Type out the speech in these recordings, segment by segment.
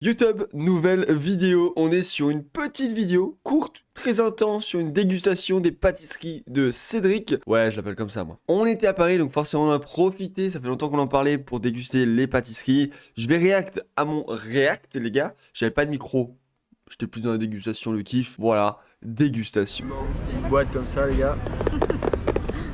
YouTube, nouvelle vidéo, on est sur une petite vidéo, courte, très intense, sur une dégustation des pâtisseries de Cédric. Ouais, je l'appelle comme ça moi. On était à Paris, donc forcément on a profité, ça fait longtemps qu'on en parlait pour déguster les pâtisseries. Je vais react à mon react les gars, j'avais pas de micro, j'étais plus dans la dégustation, le kiff, voilà, dégustation. Petite boîte comme ça les gars.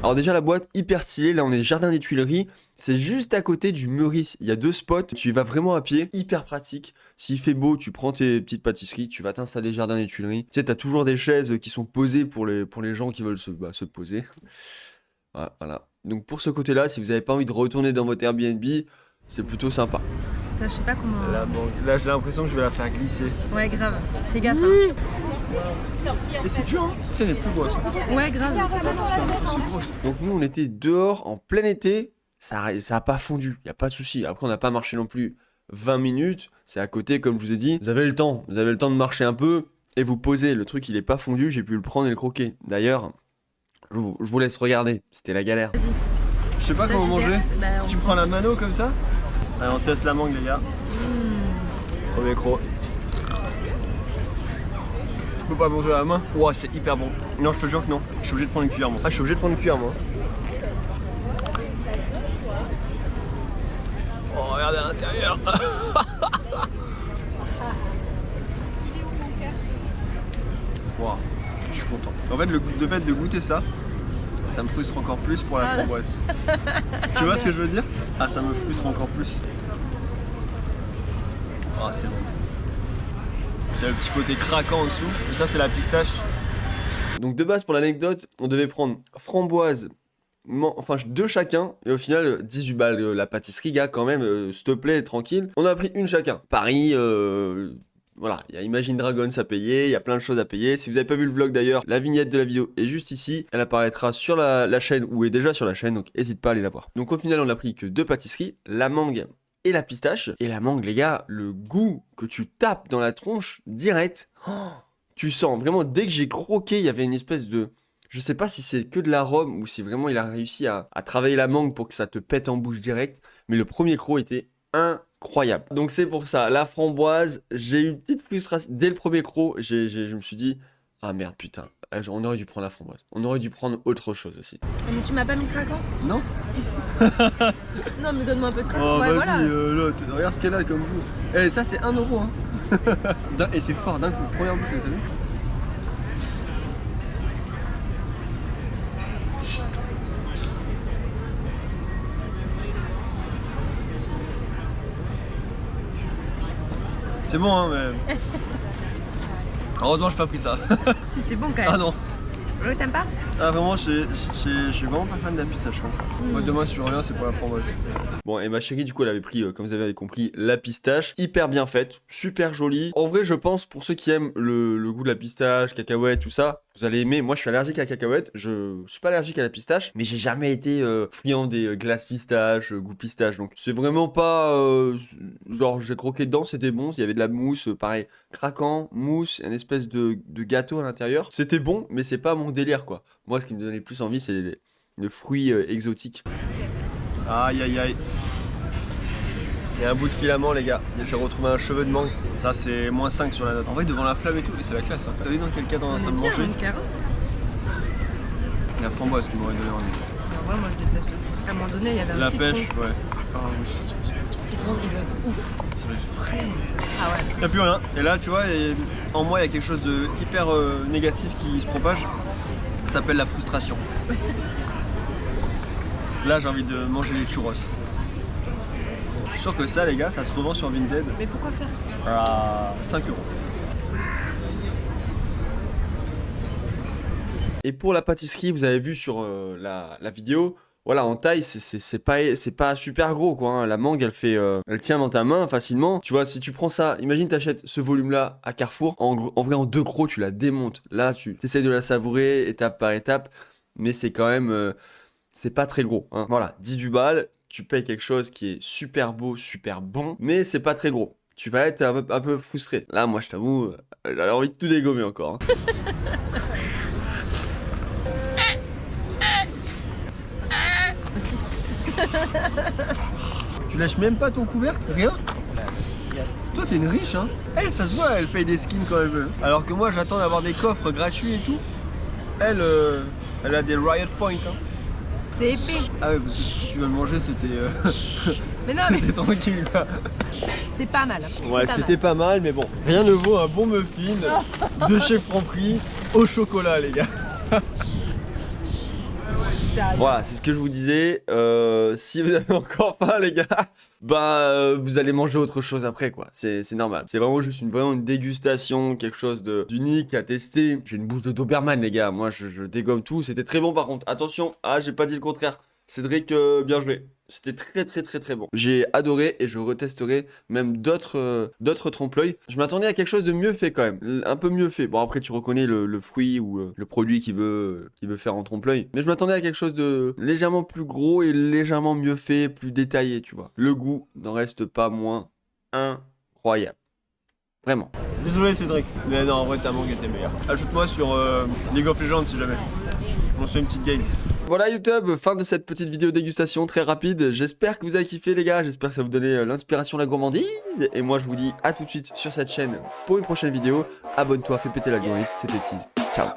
Alors déjà la boîte hyper stylée, là on est jardin des Tuileries, c'est juste à côté du Meurice, il y a 2 spots, tu y vas vraiment à pied, hyper pratique. S'il fait beau, tu prends tes petites pâtisseries, tu vas t'installer jardin des Tuileries. Tu sais, t'as toujours des chaises qui sont posées pour les gens qui veulent se poser. Voilà. Donc pour ce côté-là, si vous n'avez pas envie de retourner dans votre Airbnb, c'est plutôt sympa. Ça, je sais pas comment... Là j'ai l'impression que je vais la faire glisser. Ouais, grave. Fais gaffe. Hein. Et c'est dur hein. Tu sais, elle est plus grosse. Ouais, grave. C'est grosse. Donc nous, on était dehors en plein été, ça a pas fondu, y a pas de souci. Après, on n'a pas marché non plus 20 minutes, c'est à côté, comme je vous ai dit. Vous avez le temps de marcher un peu et vous posez. Le truc, il est pas fondu, j'ai pu le prendre et le croquer. D'ailleurs, je vous laisse regarder, c'était la galère. Vas-y. Je sais pas comment manger. Bah, Tu prends la mano comme ça. Allez, on teste la mangue les gars. Premier croc. Je peux pas manger à la main. Ouah, c'est hyper bon. Non, je te jure que non. Je suis obligé de prendre une cuillère moi. Ah, je suis obligé de prendre une cuillère moi. Oh, regardez à l'intérieur. Wow, je suis content. En fait, le fait de goûter ça, ça me frustre encore plus pour la framboise. Tu vois ce que je veux dire? Ah, ça me frustre encore plus. Ah, c'est bon. Il y a le petit côté craquant en dessous. Et ça, c'est la pistache. Donc de base, pour l'anecdote, on devait prendre framboise, enfin 2 chacun, et au final 18 balles la pâtisserie, gars, quand même, s'il te plaît, tranquille. On a pris une chacun. Paris, voilà, il y a Imagine Dragons à payer, il y a plein de choses à payer. Si vous n'avez pas vu le vlog d'ailleurs, la vignette de la vidéo est juste ici. Elle apparaîtra sur la chaîne, ou est déjà sur la chaîne, donc n'hésite pas à aller la voir. Donc au final, on n'a pris que 2 pâtisseries, la mangue et la pistache. Et la mangue, les gars, le goût que tu tapes dans la tronche, direct, oh, tu sens vraiment, dès que j'ai croqué, il y avait une espèce de... Je sais pas si c'est que de l'arôme ou si vraiment il a réussi à travailler la mangue pour que ça te pète en bouche direct. Mais le premier croc était incroyable. Donc c'est pour ça, la framboise, j'ai eu une petite frustration. Dès le premier croc, je me suis dit, ah merde, putain, on aurait dû prendre la framboise. On aurait dû prendre autre chose aussi. Mais tu m'as pas mis de craquant? Non. Non, mais donne-moi un peu de craquant. Oh, Ouais, vas-y, voilà. regarde ce qu'elle a comme goût. Eh, ça, c'est 1 euro. Hein. Et c'est fort d'un coup. Première bouchée, t'as vu? C'est bon, hein, mais. Heureusement, j'ai pas pris ça. Si, c'est bon quand même. Ah non. Ouais, t'aimes pas? Ah, vraiment, je suis vraiment pas fan de la pistache, je pense. Moi, demain, si je reviens, c'est pour la framboise. Bon, et ma chérie, du coup, elle avait pris, comme vous avez compris, la pistache. Hyper bien faite, super jolie. En vrai, je pense, pour ceux qui aiment le goût de la pistache, cacahuète, tout ça, vous allez aimer. Moi, je suis allergique à la cacahuète. Je suis pas allergique à la pistache, mais j'ai jamais été friand des glaces pistache, goût pistache. Donc, c'est vraiment pas... genre, j'ai croqué dedans, c'était bon. Il y avait de la mousse, pareil, craquant, mousse, une espèce de gâteau à l'intérieur. C'était bon, mais c'est pas mon délire, quoi. Moi, ce qui me donnait plus envie, c'est les fruits exotiques. Aïe aïe aïe. Il y a un bout de filament les gars. J'ai retrouvé un cheveu de mangue. Ça c'est -5 sur la note. En vrai devant la flamme et tout, et c'est la classe. Hein. T'as vu dans quel cadre on est en train de manger? La framboise qui m'aurait donné envie. Ouais, moi je déteste le tout. À un moment donné, il y avait un citron. La pêche, ouais. Ah oui, Le citron, il doit être ouf. ça va être frais. Ah ouais. Y'a plus rien. Et là tu vois, en moi il y a quelque chose de hyper négatif qui se propage. Ça s'appelle la frustration. Là j'ai envie de manger les churros. Je suis sûr que ça les gars, ça se revend sur Vinted Mais pourquoi faire? à 5 euros. Et pour la pâtisserie, vous avez vu sur la vidéo, voilà, en taille, c'est pas super gros, quoi. Hein. La mangue, elle tient dans ta main facilement. Tu vois, si tu prends ça, imagine t'achètes ce volume-là à Carrefour. En vrai, en 2 crocs, tu la démontes. Là, tu essaies de la savourer étape par étape, mais c'est quand même, c'est pas très gros. Hein. Voilà, 18 balles, tu payes quelque chose qui est super beau, super bon, mais c'est pas très gros. Tu vas être un peu frustré. Là, moi, je t'avoue, j'avais envie de tout dégommer encore. Hein. Tu lâches même pas ton couvercle? Rien? Yes. Toi t'es une riche hein. Elle ça se voit, elle paye des skins quand elle veut. Alors que moi j'attends d'avoir des coffres gratuits et tout. Elle, elle a des riot points hein. C'est épais. Ah ouais parce que ce que tu viens de manger c'était... Mais non, mais c'était tranquille quoi. c'était pas mal. Ouais c'était pas mal mais bon. Rien ne vaut un bon muffin de chez Franprix au chocolat les gars. Voilà, c'est ce que je vous disais. Si vous avez encore faim, les gars, bah vous allez manger autre chose après, quoi. C'est normal. C'est vraiment juste vraiment une dégustation, quelque chose d'unique à tester. J'ai une bouche de Doberman, les gars. Moi, je dégomme tout. C'était très bon, par contre. Attention, j'ai pas dit le contraire. Cédric, bien joué. C'était très bon. J'ai adoré et je retesterai même d'autres trompe-l'œil. Je m'attendais à quelque chose de mieux fait quand même, un peu mieux fait. Bon après tu reconnais le fruit ou le produit qu'il veut faire en trompe-l'œil. Mais je m'attendais à quelque chose de légèrement plus gros et légèrement mieux fait, plus détaillé, tu vois. Le goût n'en reste pas moins incroyable. Vraiment. Désolé Cédric. Mais non en vrai ta mangue était meilleure. Ajoute-moi sur League of Legends si jamais. On se fait une petite game. Voilà YouTube, fin de cette petite vidéo dégustation très rapide. J'espère que vous avez kiffé les gars, j'espère que ça vous donnait l'inspiration, la gourmandise. Et moi je vous dis à tout de suite sur cette chaîne pour une prochaine vidéo. Abonne-toi, fais péter l'algorithme, c'était Tease. Ciao.